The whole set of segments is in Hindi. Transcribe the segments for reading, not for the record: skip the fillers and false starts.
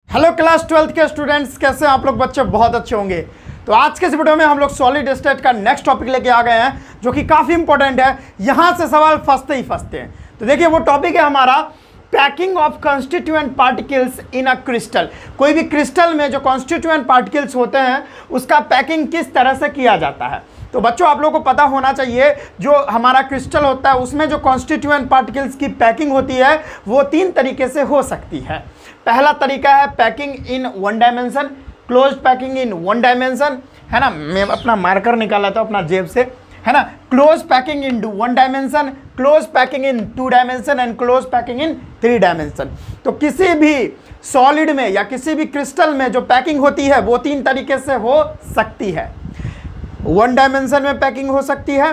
हेलो क्लास 12th के स्टूडेंट्स, कैसे हैं आप लोग? बच्चे बहुत अच्छे होंगे। तो आज के इस वीडियो में हम लोग सॉलिड स्टेट का नेक्स्ट टॉपिक लेके आ गए हैं, जो कि काफ़ी इंपॉर्टेंट है। यहाँ से सवाल फंसते ही फंसते हैं। तो देखिए, वो टॉपिक है हमारा packing of constituent particles in a crystal. कोई भी क्रिस्टल में जो कॉन्स्टिट्यूएंट पार्टिकल्स होते हैं उसका पैकिंग किस तरह से किया जाता है। तो बच्चों, आप लोगों को पता होना चाहिए, जो हमारा क्रिस्टल होता है उसमें जो कॉन्स्टिट्यूएंट पार्टिकल्स की पैकिंग होती है वो तीन तरीके से हो सकती है। पहला तरीका है packing in one dimension, close packing in one dimension, है ना। मैं अपना मार्कर निकाला था अपना जेब से, है ना। Close packing in one dimension, close packing in two dimension and close packing in three dimension. तो किसी भी सॉलिड में या किसी भी क्रिस्टल में जो पैकिंग होती है वो तीन तरीके से हो सकती है। वन डायमेंशन में पैकिंग हो सकती है,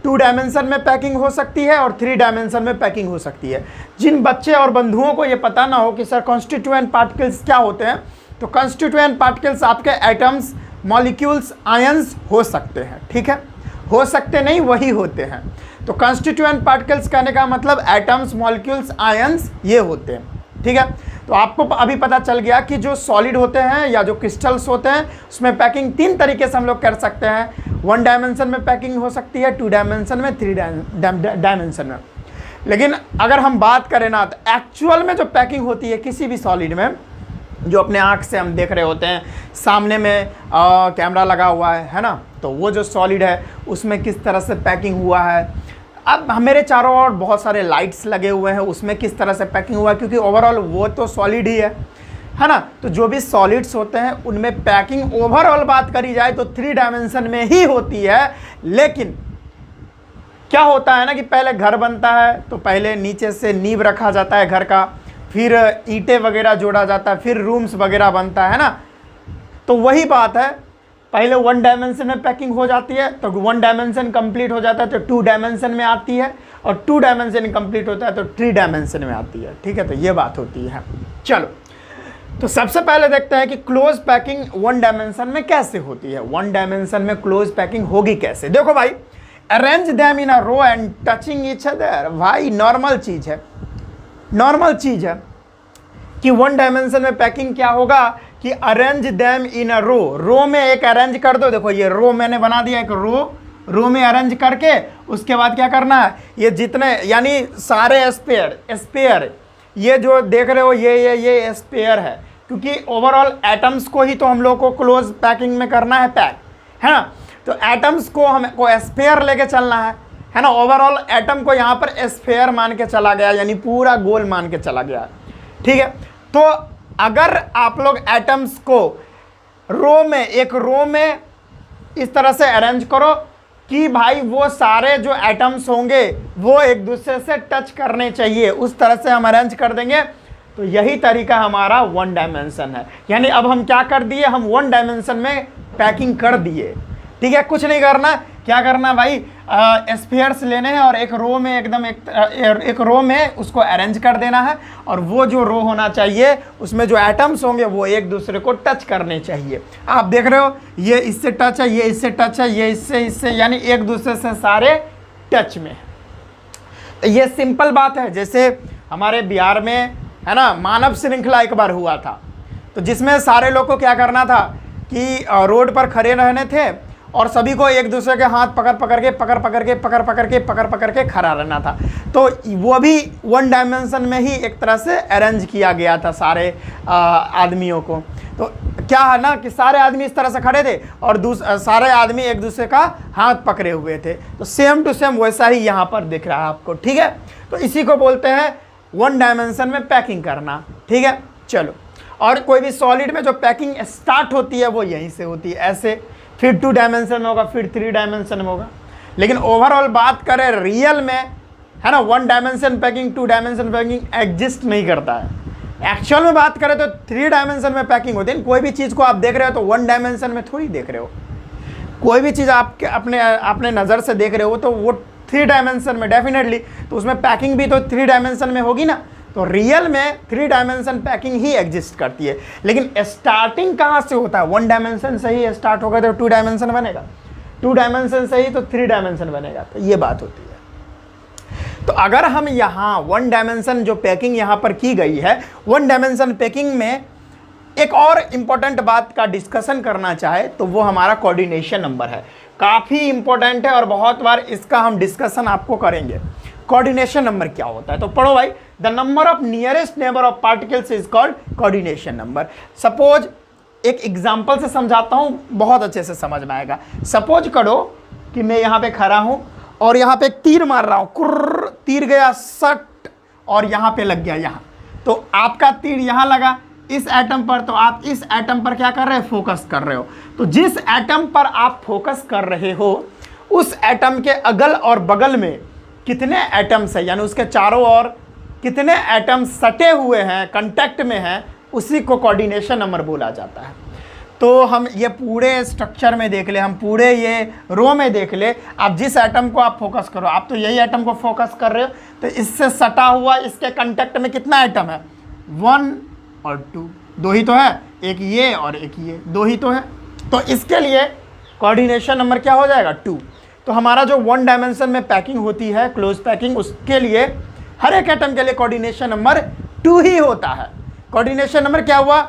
टू डायमेंशन में पैकिंग हो सकती है और थ्री डायमेंशन में पैकिंग हो सकती है। जिन बच्चे और बंधुओं को ये पता ना हो कि सर कॉन्स्टिट्यूएंट पार्टिकल्स क्या होते हैं, तो कॉन्स्टिट्यूएंट पार्टिकल्स आपके एटम्स, मॉलिक्यूल्स, आयंस हो सकते हैं। ठीक है, हो सकते नहीं, वही होते हैं। तो कॉन्स्टिट्यूएंट पार्टिकल्स कहने का मतलब एटम्स, मॉलिक्यूल्स, आयंस ये होते हैं। ठीक है, तो आपको अभी पता चल गया कि जो सॉलिड होते हैं या जो क्रिस्टल्स होते हैं उसमें पैकिंग तीन तरीके से हम लोग कर सकते हैं। वन डायमेंशन में पैकिंग हो सकती है, टू डायमेंशन में, थ्री डायमेंशन में। लेकिन अगर हम बात करें ना, तो एक्चुअल में जो पैकिंग होती है किसी भी सॉलिड में, जो अपने आँख से हम देख रहे होते हैं, सामने में कैमरा लगा हुआ है ना, तो वो जो सॉलिड है उसमें किस तरह से पैकिंग हुआ है। अब मेरे चारों ओर बहुत सारे लाइट्स लगे हुए हैं, उसमें किस तरह से पैकिंग हुआ है, क्योंकि ओवरऑल वो तो सॉलिड ही है ना। तो जो भी सॉलिड्स होते हैं उनमें पैकिंग ओवरऑल बात करी जाए तो थ्री डायमेंशन में ही होती है। लेकिन क्या होता है ना कि पहले घर बनता है तो पहले नीचे से नींव रखा जाता है घर का, फिर ईंटें वगैरह जोड़ा जाता है, फिर रूम्स वगैरह बनता है ना। तो वही बात है, पहले वन डायमेंशन में पैकिंग हो जाती है, तो वन डायमेंशन कंप्लीट हो जाता है तो टू डायमेंशन में आती है, और टू डायमेंशन कंप्लीट होता है तो थ्री डायमेंशन में आती है। ठीक है, तो ये बात होती है। चलो, तो सबसे पहले देखते हैं कि क्लोज पैकिंग वन डायमेंशन में कैसे होती है। वन डायमेंशन में क्लोज पैकिंग होगी कैसे? देखो भाई, arrange them in a row and touching each other. भाई नॉर्मल चीज़ है, नॉर्मल चीज़ है कि वन डायमेंशन में पैकिंग क्या होगा कि अरेंज देम इन अ रो। रो में एक अरेंज कर दो। देखो ये रो मैंने बना दिया, एक रो में अरेंज करके उसके बाद क्या करना है, ये जितने यानी सारे स्पेयर ये जो देख रहे हो ये स्पेयर है, क्योंकि ओवरऑल एटम्स को ही तो हम लोग को क्लोज पैकिंग में करना है, पैक, है ना। तो एटम्स को हमको स्पेयर लेके चलना है ना। ओवरऑल एटम को यहाँ पर स्फेयर मान के चला गया, यानी पूरा गोल मान के चला गया। ठीक है, तो अगर आप लोग एटम्स को एक रो में इस तरह से अरेंज करो कि भाई वो सारे जो एटम्स होंगे वो एक दूसरे से टच करने चाहिए, उस तरह से हम अरेंज कर देंगे, तो यही तरीका हमारा वन डायमेंशन है। यानी अब हम क्या कर दिए, हम वन डायमेंशन में पैकिंग कर दिए। ठीक है, कुछ नहीं करना, क्या करना भाई, स्फीयर्स लेने हैं और एक रो में एकदम एक रो में उसको अरेंज कर देना है, और वो जो रो होना चाहिए उसमें जो एटम्स होंगे वो एक दूसरे को टच करने चाहिए। आप देख रहे हो, ये इससे टच है, ये इससे टच है, ये इससे, यानी एक दूसरे से सारे टच में। तो ये सिंपल बात है। जैसे हमारे बिहार में है ना, मानव श्रृंखला एक बार हुआ था, तो जिसमें सारे लोग को क्या करना था कि रोड पर खड़े रहने थे और सभी को एक दूसरे के हाथ पकड़ पकड़ के खड़ा रहना था। तो वो भी वन डायमेंशन में ही एक तरह से अरेंज किया गया था सारे आदमियों को। तो क्या है ना कि सारे आदमी इस तरह से खड़े थे और सारे आदमी एक दूसरे का हाथ पकड़े हुए थे। तो सेम टू सेम वैसा ही यहाँ पर दिख रहा है आपको। ठीक है, तो इसी को बोलते हैं वन डायमेंशन में पैकिंग करना। ठीक है, चलो, और कोई भी सॉलिड में जो पैकिंग स्टार्ट होती है वो यहीं से होती है, ऐसे, फिर टू डायमेंशन में होगा, फिर थ्री डायमेंशन में होगा। लेकिन ओवरऑल बात करें रियल में, है ना, one dimension packing, two dimension packing exist नहीं करता है। एक्चुअल में बात करें तो थ्री डायमेंशन में पैकिंग होती है। कोई भी चीज़ को आप देख रहे हो तो वन डायमेंशन में थोड़ी देख रहे हो। कोई भी चीज़ आप अपने नज़र से देख रहे हो तो वो थ्री डायमेंशन में डेफिनेटली, तो उसमें पैकिंग भी तो थ्री डायमेंशन में होगी ना। तो रियल में थ्री डायमेंशन पैकिंग ही एग्जिस्ट करती है। लेकिन स्टार्टिंग कहाँ से होता है? वन डायमेंशन से ही स्टार्ट होगा तो टू डायमेंशन बनेगा, टू डायमेंशन से ही तो थ्री डायमेंशन बनेगा। तो ये बात होती है। तो अगर हम यहाँ वन डायमेंशन जो पैकिंग यहाँ पर की गई है, वन डायमेंशन पैकिंग में एक और इंपॉर्टेंट बात का डिस्कशन करना चाहे तो वो हमारा कोऑर्डिनेशन नंबर है, काफ़ी इंपॉर्टेंट है और बहुत बार इसका हम डिस्कशन आपको करेंगे। कोऑर्डिनेशन नंबर क्या होता है तो पढ़ो भाई, the number of nearest neighbour of particles is called coordination number. Suppose एक एग्जांपल से समझाता हूं, बहुत अच्छे से समझ में आएगा। सपोज करो कि मैं यहाँ पे खड़ा हूं और यहाँ पे एक तीर मार रहा हूं, कुर्र, तीर गया सट और यहाँ पे लग गया यहाँ, तो आपका तीर यहाँ लगा इस एटम पर, तो आप इस एटम पर क्या कर रहे हैं, फोकस कर रहे हो। तो जिस एटम पर आप फोकस कर रहे हो उस एटम के अगल और बगल में कितने एटम्स है, यानी उसके चारों ओर कितने एटम सटे हुए हैं, कांटेक्ट में हैं, उसी को कोऑर्डिनेशन नंबर बोला जाता है। तो हम ये पूरे स्ट्रक्चर में देख ले, हम पूरे ये रो में देख ले, आप जिस एटम को आप फोकस करो, आप तो यही एटम को फोकस कर रहे हो, तो इससे सटा हुआ इसके कांटेक्ट में कितना एटम है, 1 और 2, 2 ही तो है, एक ये और एक ये, 2 ही तो है। तो इसके लिए कोऑर्डिनेशन नंबर क्या हो जाएगा, 2। तो हमारा जो 1 डायमेंशन में पैकिंग होती है, क्लोज पैकिंग, उसके लिए हर एक एटम के लिए कोऑर्डिनेशन नंबर 2 ही होता है। कोऑर्डिनेशन नंबर क्या हुआ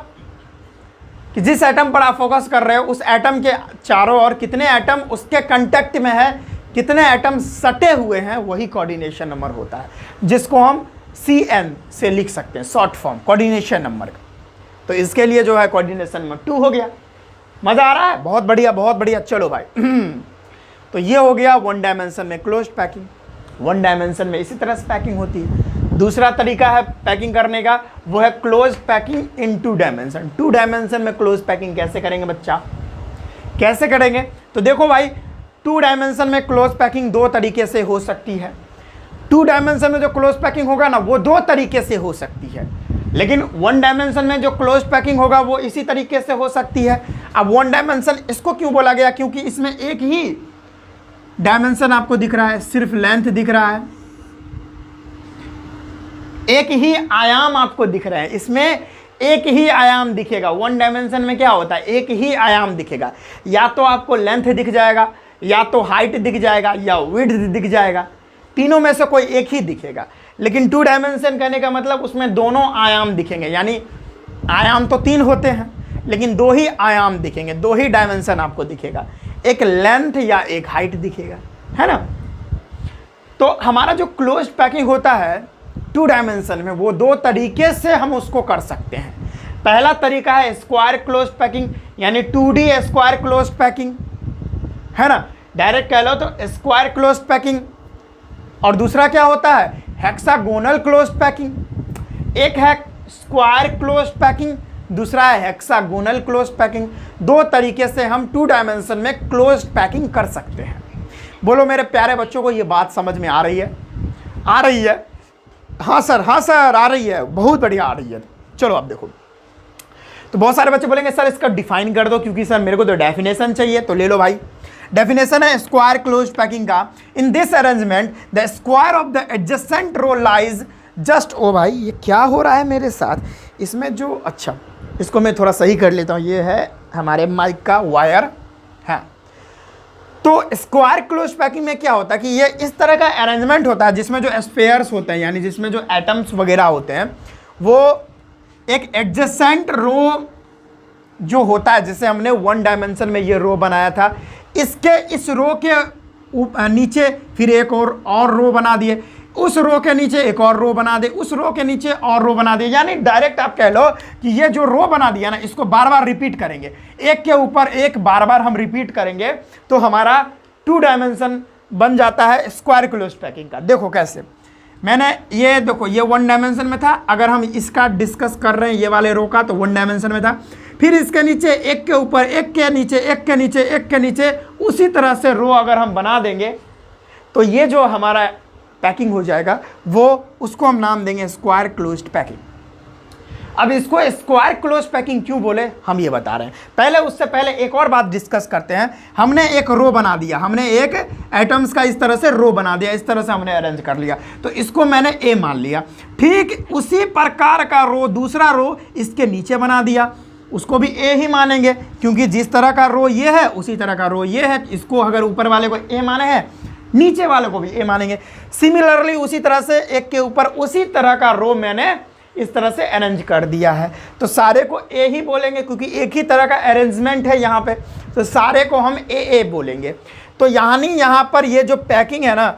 कि जिस एटम पर आप फोकस कर रहे हो उस एटम के चारों ओर कितने एटम उसके कांटेक्ट में है, कितने एटम सटे हुए हैं, वही कोऑर्डिनेशन नंबर होता है, जिसको हम CN से लिख सकते हैं, शॉर्ट फॉर्म कोऑर्डिनेशन नंबर का। तो इसके लिए जो है कोऑर्डिनेशन नंबर 2 हो गया। मज़ा आ रहा है, बहुत बढ़िया बहुत बढ़िया। चलो भाई तो ये हो गया 1 डायमेंशन में क्लोज्ड पैकिंग। 1 डायमेंशन में इसी तरह से पैकिंग होती है। दूसरा तरीका है पैकिंग करने का, वो है क्लोज पैकिंग इन 2 डायमेंशन। 2 डायमेंशन में क्लोज पैकिंग कैसे करेंगे बच्चा, कैसे करेंगे, तो देखो भाई 2 डायमेंशन में क्लोज पैकिंग 2 तरीके से हो सकती है। 2 डायमेंशन में जो क्लोज पैकिंग होगा ना वो 2 तरीके से हो सकती है, लेकिन 1 डायमेंशन में जो क्लोज पैकिंग होगा वो इसी तरीके से हो सकती है। अब 1 डायमेंशन इसको क्यों बोला गया, क्योंकि इसमें एक ही डायमेंशन आपको दिख रहा है, सिर्फ लेंथ दिख रहा है, एक ही आयाम आपको दिख रहा है, इसमें एक ही आयाम दिखेगा। 1 डायमेंशन में क्या होता है, एक ही आयाम दिखेगा, या तो आपको लेंथ दिख जाएगा, या तो हाइट दिख जाएगा, या विड्थ दिख जाएगा, तीनों में से कोई एक ही दिखेगा। लेकिन 2 डायमेंशन कहने का मतलब उसमें दोनों आयाम दिखेंगे, यानी आयाम तो 3 होते हैं लेकिन 2 ही आयाम दिखेंगे, 2 ही डायमेंशन आपको दिखेगा, एक लेंथ या एक हाइट दिखेगा, है ना। तो हमारा जो क्लोज पैकिंग होता है 2 डायमेंशन में, वो 2 तरीके से हम उसको कर सकते हैं। पहला तरीका है स्क्वायर क्लोज पैकिंग, यानी 2D स्क्वायर क्लोज पैकिंग, है ना, डायरेक्ट कह लो तो स्क्वायर क्लोज पैकिंग। और दूसरा क्या होता है, हेक्सागोनल क्लोज पैकिंग। एक है स्क्वायर क्लोज पैकिंग, दूसरा है हेक्सागोनल क्लोज पैकिंग। 2 तरीके से हम 2 डायमेंशन में क्लोज पैकिंग कर सकते हैं। बोलो मेरे प्यारे बच्चों को ये बात समझ में आ रही है, आ रही है, हाँ सर आ रही है, बहुत बढ़िया आ रही है। चलो अब देखो, तो बहुत सारे बच्चे बोलेंगे सर इसका डिफाइन कर दो, क्योंकि सर मेरे को तो डेफिनेशन चाहिए। तो ले लो भाई, डेफिनेशन है स्क्वायर क्लोज पैकिंग का, in this arrangement the square of the adjacent row lies just, ओ भाई ये क्या हो रहा है मेरे साथ, इसमें जो, अच्छा इसको मैं थोड़ा सही कर लेता हूँ, ये है हमारे माइक का वायर है। तो स्क्वायर क्लोज पैकिंग में क्या होता है कि ये इस तरह का अरेंजमेंट होता है जिसमें जो स्पेयर्स होते हैं, यानी जिसमें जो एटम्स वगैरह होते हैं, वो एक एडजेसेंट रो जो होता है, जैसे हमने 1 डायमेंशन में ये रो बनाया था, इसके इस रो के नीचे फिर एक और रो बना दिए, उस रो के नीचे एक और रो बना दे, उस रो के नीचे और रो बना दे, यानी डायरेक्ट आप कह लो कि ये जो रो बना दिया ना, इसको बार बार रिपीट करेंगे, एक के ऊपर एक बार बार हम रिपीट करेंगे, तो हमारा 2 डायमेंशन बन जाता है स्क्वायर क्लोज पैकिंग का। देखो कैसे, मैंने ये देखो, ये 1 डायमेंशन में था, अगर हम इसका डिस्कस कर रहे हैं ये वाले रो का, तो 1 डायमेंशन में था, फिर इसके नीचे एक के ऊपर एक के नीचे एक के नीचे एक के नीचे, उसी तरह से रो अगर हम बना देंगे तो ये जो हमारा पैकिंग हो जाएगा, वो उसको हम नाम देंगे स्क्वायर क्लोज्ड पैकिंग। अब इसको स्क्वायर क्लोज पैकिंग क्यों बोले, हम ये बता रहे हैं। पहले उससे पहले एक और बात डिस्कस करते हैं। हमने एक रो बना दिया, हमने एक एटम्स का इस तरह से रो बना दिया, इस तरह से हमने अरेंज कर लिया, तो इसको मैंने ए मान लिया। ठीक उसी प्रकार का रो, दूसरा रो इसके नीचे बना दिया, उसको भी ए ही मानेंगे, क्योंकि जिस तरह का रो ये है उसी तरह का रो ये है। इसको अगर ऊपर वाले को ए माने हैं, नीचे वाले को भी ए मानेंगे। सिमिलरली उसी तरह से एक के ऊपर उसी तरह का रो मैंने इस तरह से अरेंज कर दिया है। तो सारे को ए ही बोलेंगे क्योंकि एक ही तरह का अरेंजमेंट है यहाँ पे, तो सारे को हम ए बोलेंगे। तो यानी यहाँ पर ये जो पैकिंग है ना,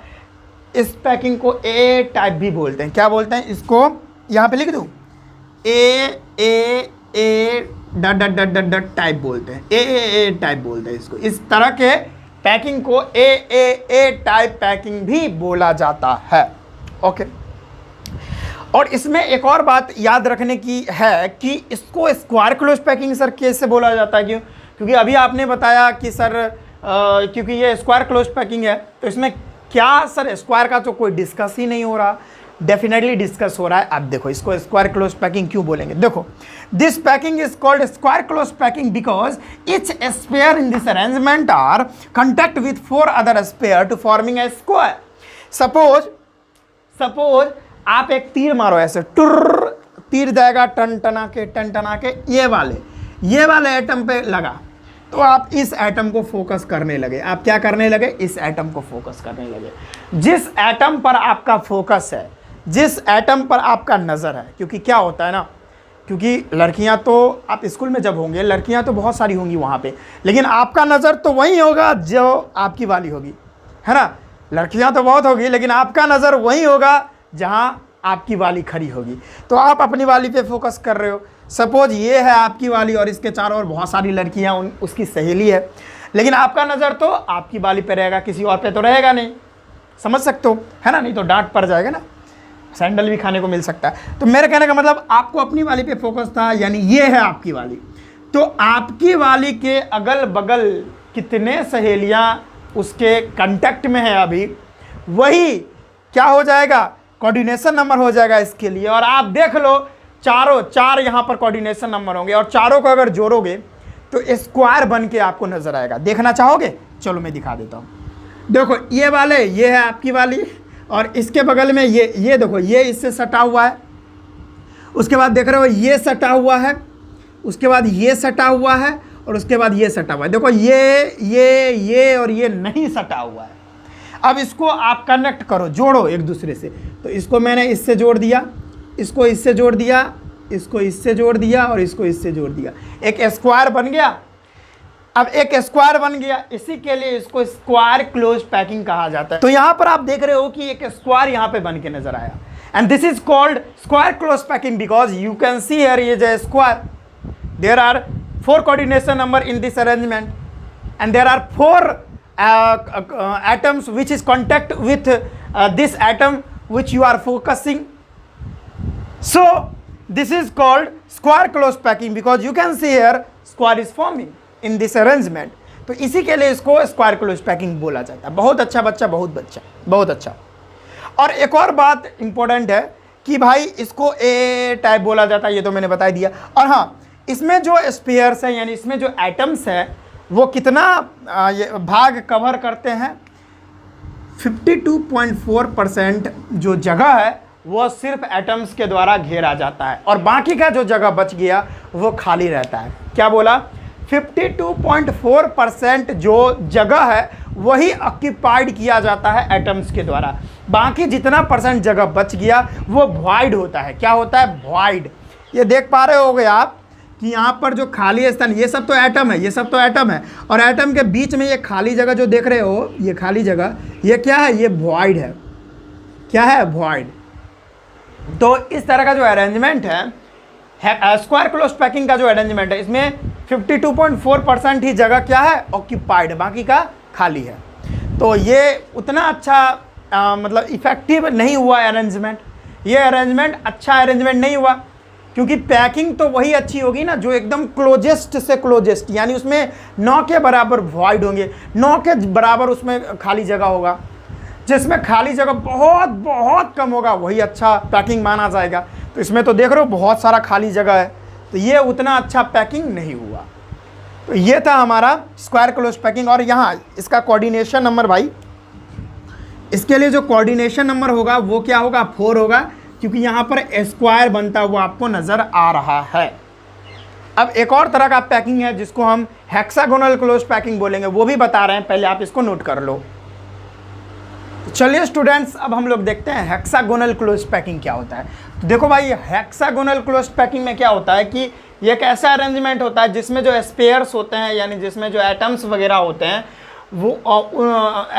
इस पैकिंग को ए टाइप भी बोलते हैं। क्या बोलते हैं इसको, यहाँ पे लिख दूँ, ए डट टाइप बोलते हैं, ए टाइप बोलते हैं इसको। इस तरह के पैकिंग को ए टाइप पैकिंग भी बोला जाता है। ओके, और इसमें एक और बात याद रखने की है कि इसको स्क्वायर क्लोज पैकिंग सर कैसे बोला जाता है, क्यों? क्योंकि अभी आपने बताया कि सर क्योंकि ये स्क्वायर क्लोज पैकिंग है, तो इसमें क्या सर स्क्वायर का तो कोई डिस्कस ही नहीं हो रहा। डेफिनेटली डिस्कस हो रहा है। अब देखो इसको स्क्वायर क्लोज पैकिंग क्यों बोलेंगे, देखो this packing is called square close packing because each sphere in this arrangement are contact with 4 other sphere to forming a square. Suppose आप एक तीर मारो, ऐसे टुर्र तीर जाएगा टन टना के ये वाले एटम पे लगा, तो आप इस एटम को फोकस करने लगे। आप क्या करने लगे, इस एटम को फोकस करने लगे। जिस एटम पर आपका फोकस है, जिस एटम पर आपका नज़र है, क्योंकि क्या होता है ना, क्योंकि लड़कियां तो आप स्कूल में जब होंगे, लड़कियां तो बहुत सारी होंगी वहाँ पे, लेकिन आपका नज़र तो वही होगा जो आपकी वाली होगी, है ना। लड़कियां तो बहुत होगी लेकिन आपका नज़र वही होगा जहाँ आपकी वाली खड़ी होगी। तो आप अपनी वाली पे फोकस कर रहे हो। सपोज ये है आपकी वाली और इसके चारों ओर बहुत सारी लड़कियां उसकी सहेली है, लेकिन आपका नज़र तो आपकी वाली पे रहेगा, किसी और पे तो रहेगा नहीं। समझ सकते हो, है ना, नहीं तो डांट पड़ जाएगा ना, सैंडल भी खाने को मिल सकता है। तो मेरे कहने का मतलब आपको अपनी वाली पे फोकस था, यानी ये है आपकी वाली। तो आपकी वाली के अगल बगल कितने सहेलियां उसके कांटेक्ट में है अभी, वही क्या हो जाएगा, कोऑर्डिनेशन नंबर हो जाएगा इसके लिए। और आप देख लो चार यहाँ पर कोऑर्डिनेशन नंबर होंगे और चारों को अगर जोड़ोगे तो स्क्वायर बन के आपको नजर आएगा। देखना चाहोगे? चलो मैं दिखा देता हूँ। देखो ये वाले, ये है आपकी वाली और इसके बगल में ये देखो, ये इससे सटा हुआ है। उसके बाद देख रहे हो ये सटा हुआ है, उसके बाद ये सटा हुआ है और उसके बाद ये सटा हुआ है। देखो ये और ये नहीं सटा हुआ है। अब इसको आप कनेक्ट करो, जोड़ो एक दूसरे से। तो इसको मैंने इससे जोड़ दिया, इसको इससे जोड़ दिया, इसको इससे जोड़ दिया और इसको इससे जोड़ दिया, एक स्क्वायर बन गया। अब एक स्क्वायर बन गया, इसी के लिए इसको स्क्वायर क्लोज पैकिंग कहा जाता है। तो यहां पर आप देख रहे हो कि एक स्क्वायर यहां पे बन के नजर आया, and this is called square close packing because you can see here ये जो square, there are 4 coordination number in this arrangement and there are 4 atoms which is contact with this atom which you are focusing. So this is called square close packing because you can see here square is forming in this arrangement. तो इसी के लिए इसको स्क्वायर क्लोज पैकिंग बोला जाता है। बहुत अच्छा बच्चा, बहुत अच्छा। और एक और बात इंपॉर्टेंट है कि भाई इसको ए टाइप बोला जाता है, ये तो मैंने बता दिया। और हाँ, इसमें जो स्पेयर्स है यानी इसमें जो एटम्स है वो कितना ये भाग कवर करते हैं, 52.4% जो जगह है वो सिर्फ एटम्स के द्वारा घेरा जाता है और बाकी का जो जगह बच गया वो खाली रहता है। क्या बोला? 52.4% जो जगह है वही ऑक्यूपाइड किया जाता है एटम्स के द्वारा। बाकी जितना परसेंट जगह बच गया वो वॉइड होता है। क्या होता है? वॉइड। ये देख पा रहे होगे आप कि यहाँ पर जो खाली स्थान, ये सब तो एटम है, ये सब तो एटम है, और एटम के बीच में ये खाली जगह जो देख रहे हो, ये खाली जगह, ये क्या है? ये वॉइड है। क्या है? वॉइड। तो इस तरह का जो अरेंजमेंट है स्क्वायर क्लोज पैकिंग का जो अरेंजमेंट है, इसमें 52.4% ही जगह क्या है? ऑक्यूपाइड है, बाकी का खाली है। तो ये उतना अच्छा मतलब इफेक्टिव नहीं हुआ अरेंजमेंट। ये अरेंजमेंट अच्छा अरेंजमेंट नहीं हुआ क्योंकि पैकिंग तो वही अच्छी होगी ना जो एकदम क्लोजेस्ट से क्लोजेस्ट, यानी उसमें 9 के बराबर वॉइड होंगे, 9 के बराबर उसमें खाली जगह होगा। जिसमें खाली जगह बहुत बहुत कम होगा वही अच्छा पैकिंग माना जाएगा। तो इसमें तो देख रहे हो बहुत सारा खाली जगह है, तो ये उतना अच्छा पैकिंग नहीं हुआ। तो ये था हमारा स्क्वायर क्लोज पैकिंग। और यहाँ इसका कोऑर्डिनेशन नंबर, भाई इसके लिए जो कोऑर्डिनेशन नंबर होगा वो क्या होगा? 4 होगा, क्योंकि यहाँ पर स्क्वायर बनता हुआ आपको नज़र आ रहा है। अब एक और तरह का पैकिंग है जिसको हम हेक्सागोनल क्लोज पैकिंग बोलेंगे, वो भी बता रहे हैं, पहले आप इसको नोट कर लो। चलिए स्टूडेंट्स, अब हम लोग देखते हैं हेक्सागोनल क्लोज पैकिंग क्या होता है। तो देखो भाई, हेक्सागोनल क्लोज्ड पैकिंग में क्या होता है कि ये एक ऐसा अरेंजमेंट होता है जिसमें जो स्पेयर्स होते हैं, यानी जिसमें जो एटम्स वगैरह होते हैं, वो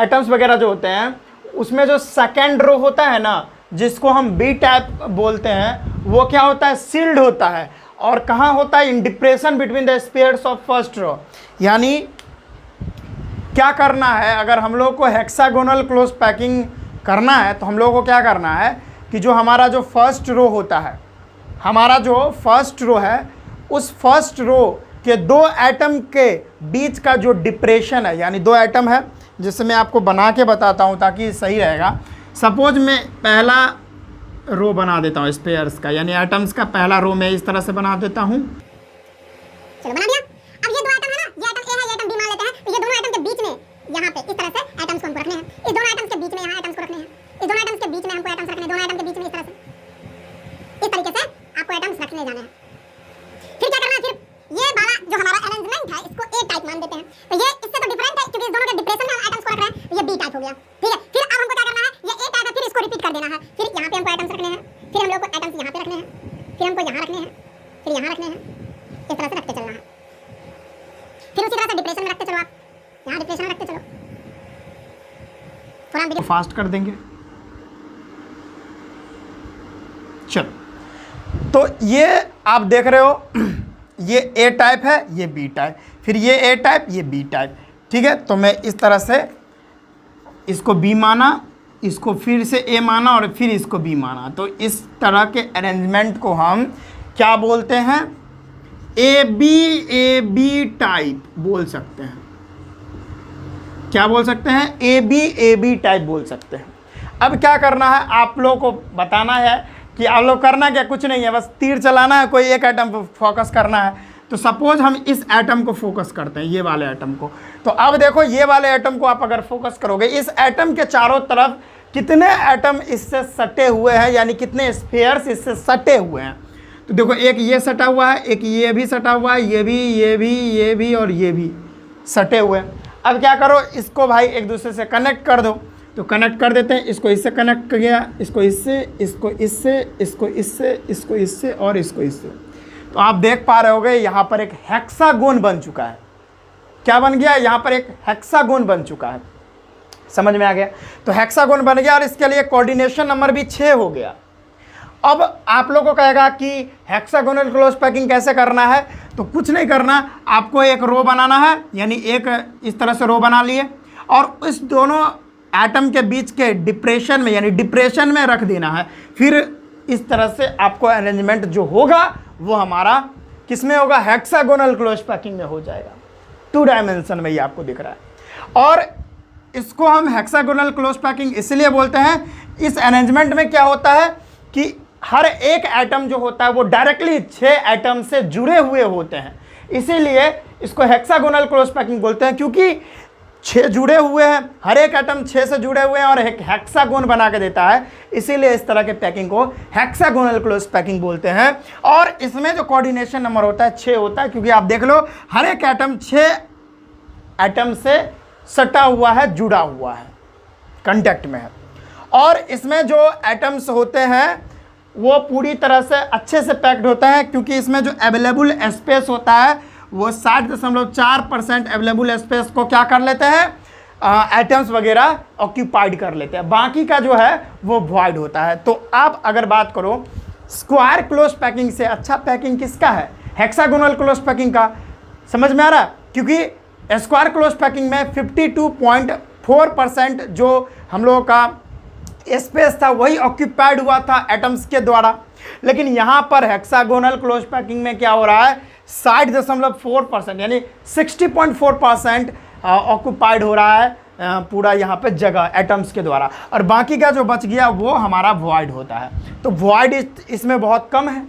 एटम्स वगैरह जो होते हैं, उसमें जो सेकेंड रो होता है ना, जिसको हम बी टाइप बोलते हैं, वो क्या होता है, सील्ड होता है। और कहाँ होता है, in depression between the spheres of first row. यानी क्या करना है, अगर हम लोग को हेक्सागोनल क्लोज पैकिंग करना है तो हम लोग को क्या करना है कि जो हमारा जो फर्स्ट रो होता है, हमारा जो फर्स्ट रो है, उस फर्स्ट रो के दो एटम के बीच का जो डिप्रेशन है, यानी दो एटम है, जिससे मैं आपको बना के बताता हूँ ताकि सही रहेगा। सपोज मैं पहला रो बना देता हूँ स्पेयर्स का, यानी एटम्स का पहला रो मैं इस तरह से बना देता हूँ। चलो बना दिया। अब ये दो एटम है ना, ये एटम ए है, ये एटम बी मान लेते हैं। तो ये दोनों एटम के बीच में यहाँ पे इस तरह से एटम्स को हमको रखने हैं। इस दोनों एटम्स के बीच में यहाँ एटम्स को रखने हैं। इस दोनों एटम्स के बीच में हमको एटम्स रखने हैं। दोनों एटम के बीच में इस तरह से, इस तरीके से आपको एटम्स रखने जाने हैं। फिर क्या करना है, फिर ये वाला जो हमारा अरेंजमेंट है, इसको ए टाइप मान देते हैं। तो ये इससे तो डिफरेंट है क्योंकि इस दोनों के डिप्रेशन में हम एटम्स को रख रहे हैं, तो ये बी टाइप हो गया। ठीक है, फिर अब हमको क्या करना है, ये ए टाइप है, फिर इसको रिपीट कर देना है। फिर यहाँ पे हमको एटम्स रखने हैं, फिर हम लोग को एटम्स यहाँ पे रखने हैं, फिर हमको यहाँ रखने हैं, फिर यहाँ रखने हैं। इस तरह से रखते चलना है। फिर उसी तरह से डिप्रेशन में रखते चलो, आप यहाँ डिप्रेशन में रखते चलो। थोड़ा वीडियो फास्ट कर देंगे। चलो, तो ये आप देख रहे हो, ये ए टाइप है, ये बी टाइप, फिर ये ए टाइप, ये बी टाइप। ठीक है, तो मैं इस तरह से इसको बी माना, इसको फिर से ए माना और फिर इसको बी माना। तो इस तरह के अरेंजमेंट को हम क्या बोलते हैं, ए बी टाइप बोल सकते हैं। क्या बोल सकते हैं, ए बी टाइप बोल सकते हैं। अब क्या करना है, आप लोगों को बताना है कि आप लोग करना क्या, कुछ नहीं है, बस तीर चलाना है, कोई एक एटम पर फोकस करना है। तो सपोज हम इस एटम को फोकस करते हैं, ये वाले एटम को। तो अब देखो, ये वाले एटम को आप अगर फोकस करोगे, इस एटम के चारों तरफ कितने एटम इससे सटे हुए हैं, यानी कितने स्फीयर्स इससे सटे हुए हैं। तो देखो, एक ये सटा हुआ है, एक ये भी सटा हुआ है, ये भी और ये भी सटे हुए हैं। अब क्या करो, इसको भाई एक दूसरे से कनेक्ट कर दो। तो कनेक्ट कर देते हैं, इसको इससे कनेक्ट किया, इसको इससे, इसको इससे, इसको इससे, इसको इससे और इसको इससे। तो आप देख पा रहे होगे यहाँ पर एक हेक्सागोन बन चुका है। क्या बन गया, यहाँ पर एक हेक्सागोन बन चुका है। समझ में आ गया? तो हेक्सागोन बन गया और इसके लिए कोऑर्डिनेशन नंबर भी 6 हो गया। अब आप लोगों को कहेगा कि हेक्सागोनल क्लोज पैकिंग कैसे करना है, तो कुछ नहीं करना, आपको एक रो बनाना है, यानी एक इस तरह से रो बना लिए और इस दोनों एटम के बीच के डिप्रेशन में, यानी डिप्रेशन में रख देना है। फिर इस तरह से आपको अरेंजमेंट जो होगा वो हमारा किस में होगा, हेक्सागोनल क्लोज पैकिंग में हो जाएगा। 2 डायमेंशन में ये आपको दिख रहा है। और इसको हम हेक्सागोनल क्लोज पैकिंग इसलिए बोलते हैं, इस अरेंजमेंट में क्या होता है कि हर एक एटम जो होता है वो डायरेक्टली 6 एटम से जुड़े हुए होते हैं, इसीलिए इसको हेक्सागोनल क्लोज पैकिंग बोलते हैं, क्योंकि 6 जुड़े हुए हैं, हर एक एटम 6 से जुड़े हुए हैं और एक हेक्सागोन बना के देता है, इसीलिए इस तरह के पैकिंग को हेक्सागोनल क्लोज पैकिंग बोलते हैं। और इसमें जो कोऑर्डिनेशन नंबर होता है 6 होता है, क्योंकि आप देख लो हर एक एटम 6 एटम से सटा हुआ है, जुड़ा हुआ है, कांटेक्ट में है। और इसमें जो एटम्स होते हैं वो पूरी तरह से अच्छे से पैक्ड होता है, क्योंकि इसमें जो अवेलेबल स्पेस होता है वो 60.4% अवेलेबल स्पेस को क्या कर लेते हैं, एटम्स वगैरह ऑक्यूपाइड कर लेते हैं, बाकी का जो है वो वॉइड होता है। तो आप अगर बात करो स्क्वायर क्लोज पैकिंग से अच्छा पैकिंग किसका है, हेक्सागोनल क्लोज पैकिंग का। समझ में आ रहा है? क्योंकि स्क्वायर क्लोज पैकिंग में 52.4% जो हम लोगों का स्पेस था वही ऑक्यूपाइड हुआ था एटम्स के द्वारा, लेकिन यहाँ पर हेक्सागोनल क्लोज पैकिंग में क्या हो रहा है, 60.4% यानी 60.4% ऑक्यूपाइड हो रहा है पूरा यहाँ पे जगह एटम्स के द्वारा, और बाकी का जो बच गया वो हमारा वॉइड होता है। तो वॉइड इसमें बहुत कम है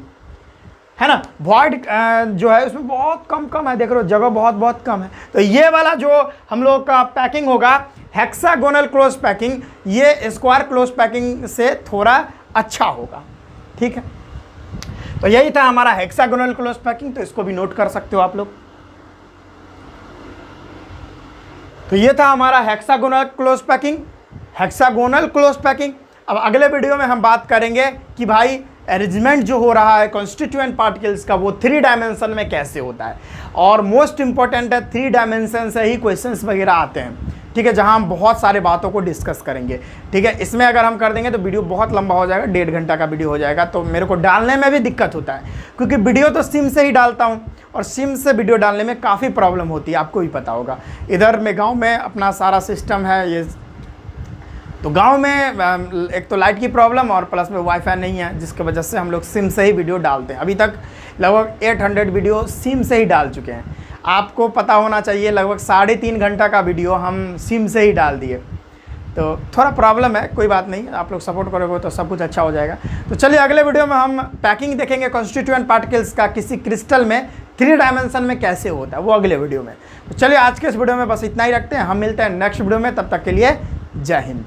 ना, वॉइड जो है उसमें बहुत कम है, देख रहे हो जगह बहुत कम है। तो ये वाला जो हम लोग का पैकिंग होगा हेक्सागोनल क्लोज पैकिंग, ये स्क्वायर क्लोज पैकिंग से थोड़ा अच्छा होगा। ठीक है, तो यही था हमारा हेक्सागोनल क्लोज पैकिंग, तो इसको भी नोट कर सकते हो आप लोग। तो ये था हमारा hexagonal close packing, hexagonal close packing. अब अगले वीडियो में हम बात करेंगे कि भाई अरेंजमेंट जो हो रहा है कॉन्स्टिट्यूएंट पार्टिकल्स का वो 3 डायमेंशन में कैसे होता है। और मोस्ट इंपॉर्टेंट है 3 डायमेंशन से ही क्वेश्चंस वगैरह आते हैं, ठीक है, जहां हम बहुत सारे बातों को डिस्कस करेंगे, ठीक है। इसमें अगर हम कर देंगे तो वीडियो बहुत लंबा हो जाएगा, 1.5 घंटा का वीडियो हो जाएगा, तो मेरे को डालने में भी दिक्कत होता है क्योंकि वीडियो तो सिम से ही डालता हूं और सिम से वीडियो डालने में काफ़ी प्रॉब्लम होती है, आपको भी पता होगा। इधर में गाँव में अपना सारा सिस्टम है ये, तो गांव में एक तो लाइट की प्रॉब्लम और प्लस में वाईफाई नहीं है, जिसकी वजह से हम लोग सिम से ही वीडियो डालते हैं। अभी तक लगभग 800 वीडियो सिम से ही डाल चुके हैं। आपको पता होना चाहिए लगभग 3.5 घंटा का वीडियो हम सिम से ही डाल दिए, तो थोड़ा प्रॉब्लम है, कोई बात नहीं, आप लोग सपोर्ट करोगे तो सब कुछ अच्छा हो जाएगा। तो चलिए अगले वीडियो में हम पैकिंग देखेंगे कॉन्स्टिट्यूएंट पार्टिकल्स का किसी क्रिस्टल में 3 डायमेंशन में कैसे होता है, वो अगले वीडियो में। तो चलिए आज के इस वीडियो में बस इतना ही रखते हैं, हम मिलते हैं नेक्स्ट वीडियो में, तब तक के लिए जय हिंद।